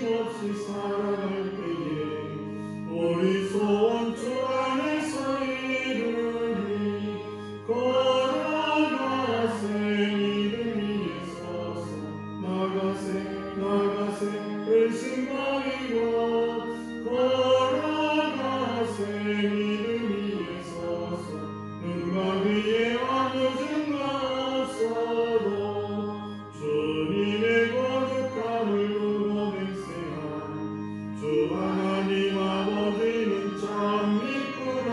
힘없이 살아갈 때에 우리 소원 주 안에서 이루리. 걸어가세 믿음 위에 서서 나가세 의심 버리고 걸어가세 믿음 위에 서서 눈과 귀에 아무 증거 없어도 주님의 거룩함을 두고 맹세한 주 하나님 아버지는 참 믿구나.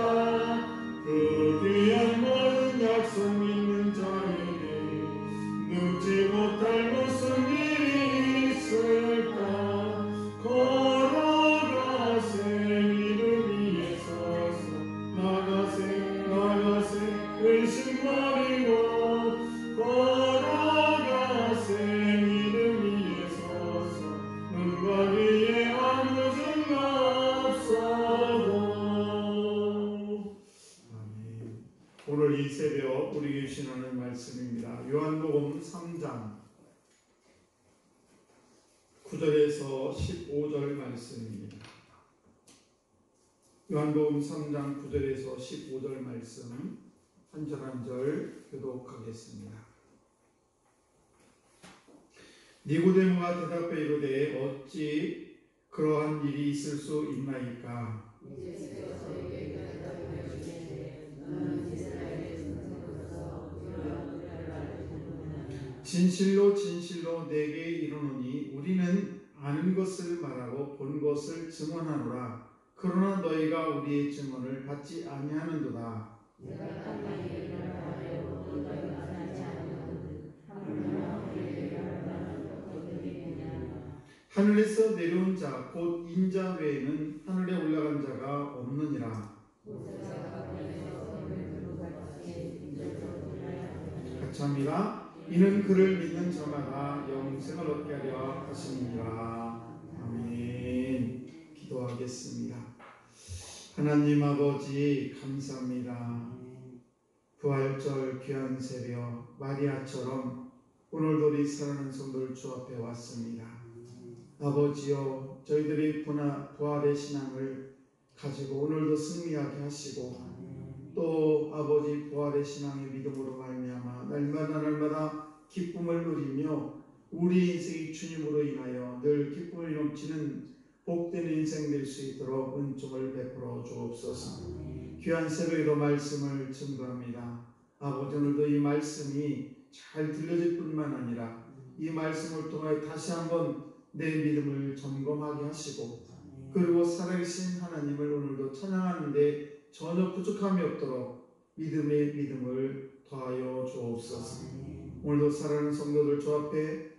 그 귀한 모든 약속 믿는 자에게 늙지 못할 무슨 일이 있을까. 걸어가세 믿음 위에 서서 나가세 의심 버리고 걸어가세 믿음 위에 서서 눈과 귀에 아무 증거 없어도. 아멘. 오늘 이 새벽 우리에게 주신 하나님 말씀입니다. 요한복음 3장 9절에서 15절 말씀입니다. 요한복음 3장 9절에서 15절 말씀 한 절 한 절 교독하겠습니다. 니고데모가 대답해 이르되 어찌 그러한 일이 있을 수 있나이까. 진실로 진실로 내게 이르노니 우리는 아는 것을 말하고 본 것을 증언하노라. 그러나 너희가 우리의 증언을 받지 아니하는도다. 하늘에서 내려온 자 곧 인자 외에는 하늘에 올라간 자가 없느니라. 같이 합니다. 이는 그를 믿는 자마다 영생을 얻게 하려 하심이니라. 아멘. 기도하겠습니다. 하나님 아버지 감사합니다. 부활절 귀한 새벽 마리아처럼 오늘도 우리 사랑하는 성도들 주 앞에 왔습니다. 아버지여, 저희들이 부활의 신앙을 가지고 오늘도 승리하게 하시고 또 아버지 부활의 신앙의 믿음으로 말미암아 날마다 기쁨을 누리며 우리 인생이 주님으로 인하여 늘 기쁨을 넘치는 복된 인생 될 수 있도록 은총을 베풀어 주옵소서. 귀한 새벽에도 말씀을 증거합니다. 아버지, 오늘도 이 말씀이 잘 들려질 뿐만 아니라 이 말씀을 통하여 다시 한번 내 믿음을 점검하게 하시고 그리고 살아계신 하나님을 오늘도 찬양하는데 전혀 부족함이 없도록 믿음의 믿음을 더하여 주옵소서. 오늘도 사랑하는 성도들 주 앞에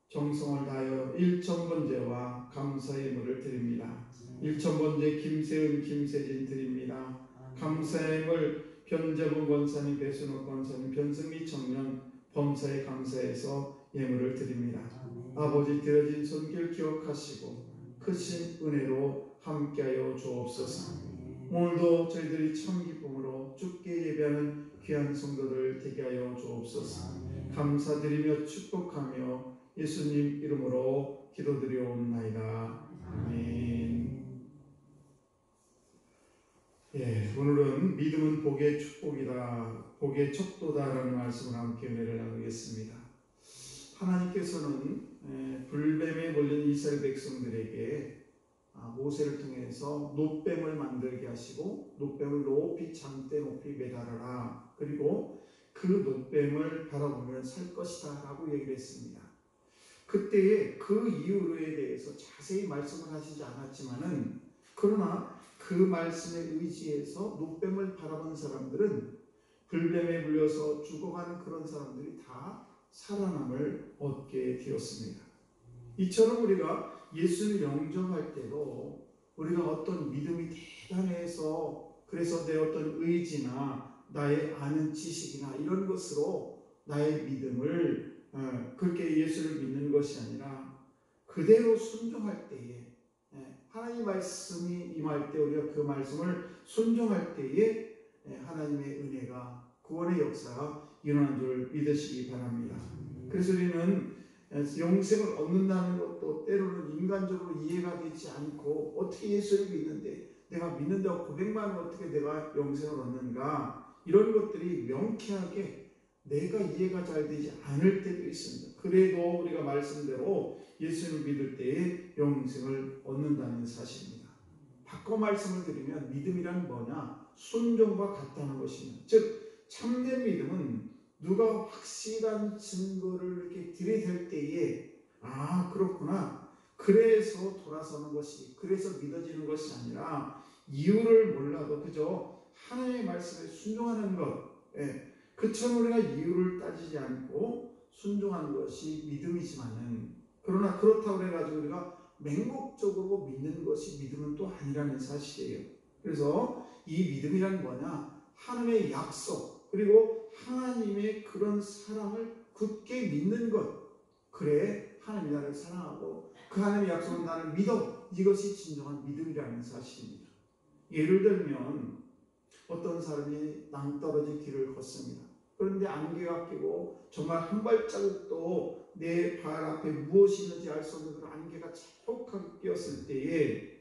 정성을 다하여 일천번제와 감사의 예물을 드립니다. 일천번제 김세은 김세진 드립니다. 감사의 예물 변재봉 권사님, 배순옥 권사님, 변승미 청년 범사에 감사해서 예물을 드립니다. 아버지 드려진 손길 기억하시고 크신 은혜로 함께하여 주옵소서. 오늘도 저희들이 참 기쁨으로 주께 예배하는 귀한 성도들 되게 하여 주옵소서. 감사드리며 축복하며 예수님 이름으로 기도드리옵나이다. 아멘. 오늘은 믿음은 복의 축복이다, 복의 척도다라는 말씀을 함께 은혜를 나누겠습니다. 하나님께서는 불뱀에 몰린 이스라엘 백성들에게 모세를 통해서 놋뱀을 만들게 하시고 놋뱀을 높이 장대 높이 매달아라. 그리고 그 놋뱀을 바라보면 살 것이다 라고 얘기를 했습니다. 그때에 그 이유에 대해서 자세히 말씀을 하시지 않았지만은 그러나 그 말씀에 의지해서 놋뱀을 바라본 사람들은 불뱀에 물려서 죽어가는 그런 사람들이 다 살아남을 얻게 되었습니다. 이처럼 우리가 예수를 영접할 때도 우리가 어떤 믿음이 대단해서 그래서 내 어떤 의지나 나의 아는 지식이나 이런 것으로 나의 믿음을 그렇게 예수를 믿는 것이 아니라 그대로 순종할 때에 하나님의 말씀이 임할 때 우리가 그 말씀을 순종할 때에 하나님의 은혜가 구원의 역사가 일어난 줄 믿으시기 바랍니다. 그래서 우리는 영생을 얻는다는 것도 때로는 인간적으로 이해가 되지 않고 어떻게 예수를 믿는데 내가 믿는다고 고백만 하면 어떻게 내가 영생을 얻는가 이런 것들이 명쾌하게 내가 이해가 잘 되지 않을 때도 있습니다. 그래도 우리가 말씀대로 예수를 믿을 때에 영생을 얻는다는 사실입니다. 바꿔 말씀을 드리면 믿음이란 뭐냐? 순종과 같다는 것입니다. 즉 참된 믿음은 누가 확실한 증거를 이렇게 들이댈 때에 아 그렇구나 그래서 돌아서는 것이 그래서 믿어지는 것이 아니라 이유를 몰라도 그저 하나님의 말씀에 순종하는 것 그처럼 우리가 이유를 따지지 않고 순종하는 것이 믿음이지만은 그러나 그렇다고 해가지고 우리가 맹목적으로 믿는 것이 믿음은 또 아니라는 사실이에요. 그래서 이 믿음이란 뭐냐? 하나님의 약속 그리고 하나님의 그런 사랑을 굳게 믿는 것. 그래 하나님이 나를 사랑하고 그 하나님의 약속은 나를 믿어. 이것이 진정한 믿음이라는 사실입니다. 예를 들면 어떤 사람이 낭떠러지 길을 걷습니다. 그런데 안개가 끼고 정말 한 발자국도 내 발 앞에 무엇이 있는지 알 수 없는 그런 안개가 자욱하게 끼었을 때에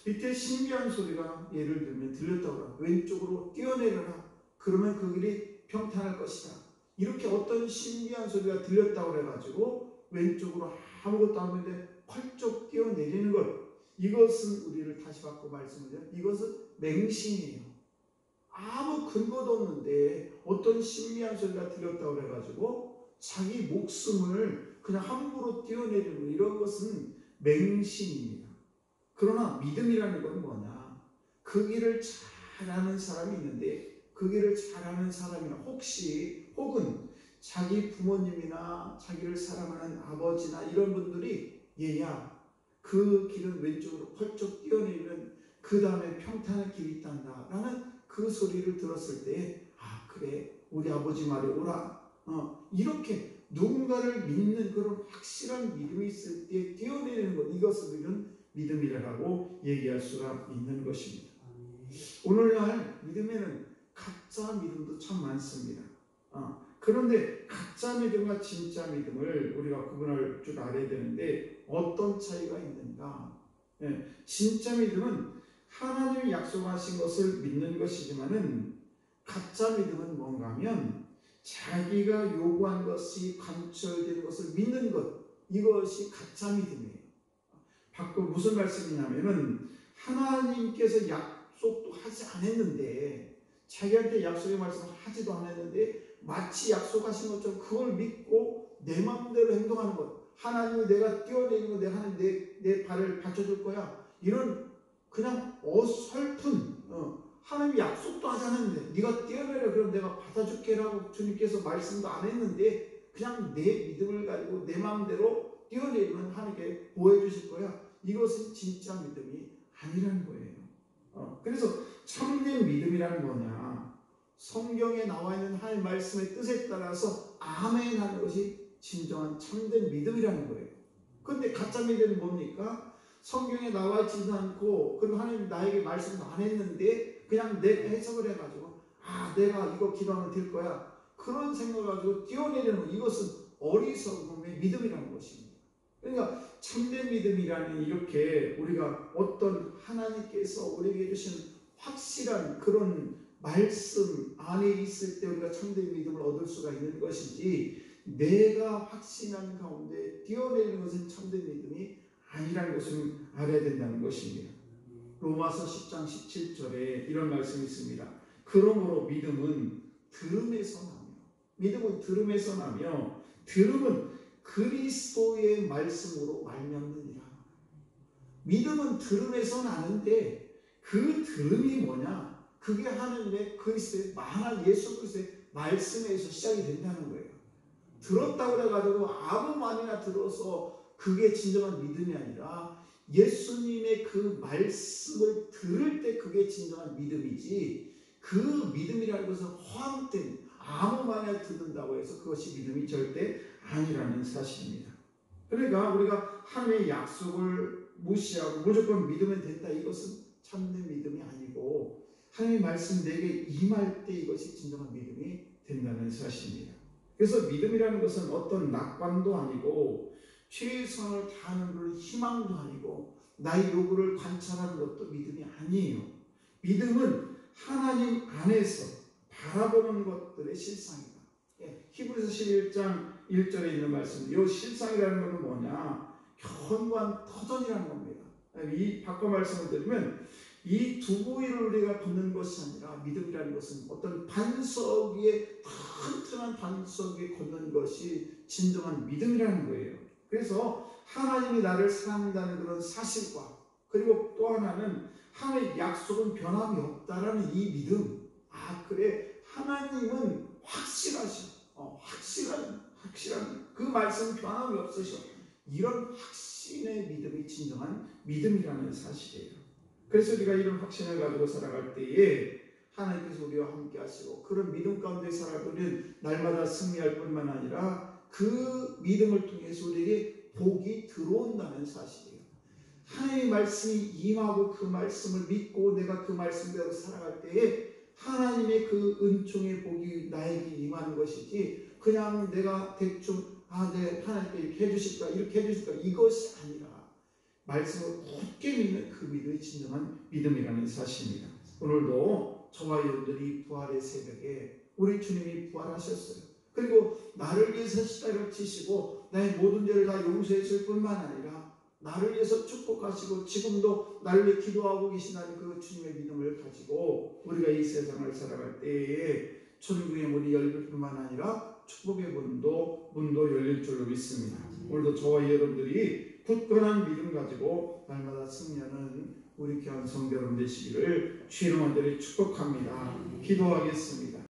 이때 신비한 소리가 예를 들면 들렸다고 합니다. 왼쪽으로 뛰어내려라. 그러면 그 길이 평탄할 것이다. 이렇게 어떤 신비한 소리가 들렸다고 해가지고 왼쪽으로 아무것도 안 하는데 펄쩍 뛰어내리는 것. 이것은 우리를 다시 바꿔 말씀드려요. 이것은 맹신이에요. 아무 근거도 없는데 어떤 신비한 소리가 들렸다고 해가지고 자기 목숨을 그냥 함부로 뛰어내리는 이런 것은 맹신입니다. 그러나 믿음이라는 건 뭐냐? 그 길을 잘하는 사람이 있는데 그 길을 잘하는 사람이나 혹은 자기 부모님이나 자기를 사랑하는 아버지나 이런 분들이 얘야 그 길은 왼쪽으로 펄쩍 뛰어내리면 그 다음에 평탄한 길이 있단다 라는 그 소리를 들었을 때 아 그래 우리 아버지 말이 옳아 이렇게 누군가를 믿는 그런 확실한 믿음이 있을 때 뛰어내리는 것 이것을 우리는 믿음이라고 얘기할 수가 있는 것입니다. 오늘날 믿음에는 가짜 믿음도 참 많습니다. 그런데 가짜 믿음과 진짜 믿음을 우리가 구분할 줄 알아야 되는데 어떤 차이가 있는가? 진짜 믿음은 하나님이 약속하신 것을 믿는 것이지만은 가짜 믿음은 뭔가 하면 자기가 요구한 것이 관철되는 것을 믿는 것 이것이 가짜 믿음이에요. 바꿔 무슨 말씀이냐면은 하나님께서 약속도 하지 않았는데 자기한테 약속의 말씀을 하지도 않았는데 마치 약속하신 것처럼 그걸 믿고 내 마음대로 행동하는 것 하나님이 내가 뛰어내리고 내가 하나님 내 발을 받쳐줄 거야 이런 그냥 어설픈 하나님이 약속도 하지 않았는데 네가 뛰어내려 그럼 내가 받아줄게라고 주님께서 말씀도 안 했는데 그냥 내 믿음을 가지고 내 마음대로 뛰어내리면 하나님께 보호해 주실 거야. 이것은 진짜 믿음이 아니라는 거예요. 그래서 참된 믿음이란 뭐냐? 성경에 나와 있는 하나님의 말씀의 뜻에 따라서 아멘 하는 것이 진정한 참된 믿음이라는 거예요. 그런데 가짜 믿음은 뭡니까? 성경에 나와 있지도 않고 그리고 하나님 나에게 말씀도 안 했는데 그냥 내가 해석을 해가지고 내가 이거 기도하면 될 거야 그런 생각을 가지고 뛰어내리는 이것은 어리석음의 믿음이라는 것입니다. 그러니까 참된 믿음이라는 이렇게 우리가 어떤 하나님께서 우리에게 주신 확실한 그런 말씀 안에 있을 때 우리가 참된 믿음을 얻을 수가 있는 것이지 내가 확신한 가운데 뛰어내리는 것은 참된 믿음이 아니라는 것을 알아야 된다는 것입니다. 로마서 10장 17절에 이런 말씀이 있습니다. 그러므로 믿음은 들음에서 나며 들음은 그리스도의 말씀으로 말미암느니라. 믿음은 들음에서 나는데 그 들음이 뭐냐? 그게 하나님의 그리스도의 만한 예수 그리스도의 말씀에서 시작이 된다는 거예요. 들었다고 해가지고 아무 말이나 들어서 그게 진정한 믿음이 아니라 예수님의 그 말씀을 들을 때 그게 진정한 믿음이지 그 믿음이라는 것은 허황된 아무 말이나 듣는다고 해서 그것이 믿음이 절대 아니라는 사실입니다. 그러니까 우리가 하나님의 약속을 무시하고 무조건 믿으면 된다 이것은 참된 믿음이 아니고 하나님의 말씀 내게 임할 때 이것이 진정한 믿음이 된다는 사실입니다. 그래서 믿음이라는 것은 어떤 낙관도 아니고 최선을 다하는 그런 희망도 아니고 나의 요구를 관찰하는 것도 믿음이 아니에요. 믿음은 하나님 안에서 바라보는 것들의 실상이다. 히브리서 11장 1절에 있는 말씀, 이 실상이라는 것은 뭐냐? 견고한 터전이라는 겁니다. 이 바꿔 말씀을 드리면 이 두 부위를 우리가 붙는 것이 아니라 믿음이라는 것은 어떤 반석 위에 튼튼한 반석 위에 걷는 것이 진정한 믿음이라는 거예요. 그래서 하나님이 나를 사랑한다는 그런 사실과 그리고 또 하나는 하나님의 약속은 변함이 없다라는 이 믿음. 그래 하나님은 확실하셔. 확실한 그 말씀 변함이 없으셔. 이런 확신의 믿음이 진정한 믿음이라는 사실이에요. 그래서 우리가 이런 확신을 가지고 살아갈 때에 하나님께서 우리와 함께 하시고 그런 믿음 가운데 살아가는 날마다 승리할 뿐만 아니라 그 믿음을 통해서 우리에게 복이 들어온다는 사실이에요. 하나님의 말씀이 임하고 그 말씀을 믿고 내가 그 말씀대로 살아갈 때에 하나님의 그 은총의 복이 나에게 임하는 것이지 그냥 내가 대충 네 하나님께 이렇게 해주실까 이렇게 해주실까 이것이 아니라 말씀을 굳게 믿는 그 믿음이 진정한 믿음이라는 사실입니다. 오늘도 저와 여러분들이 부활의 새벽에 우리 주님이 부활하셨어요. 그리고 나를 위해서 십자가를 지시고 나의 모든 죄를 다 용서해 줄 뿐만 아니라 나를 위해서 축복하시고 지금도 나를 위해 기도하고 계시다는 그 주님의 믿음을 가지고 우리가 이 세상을 살아갈 때에 천국의 문이 열릴 뿐만 아니라 축복의 문도 열릴 줄로 믿습니다. 오늘도 저와 여러분들이 굳건한 믿음 가지고 날마다 승리하는 우리 귀한 성도 여러분 되시기를 주의 이름으로 축복합니다. 기도하겠습니다.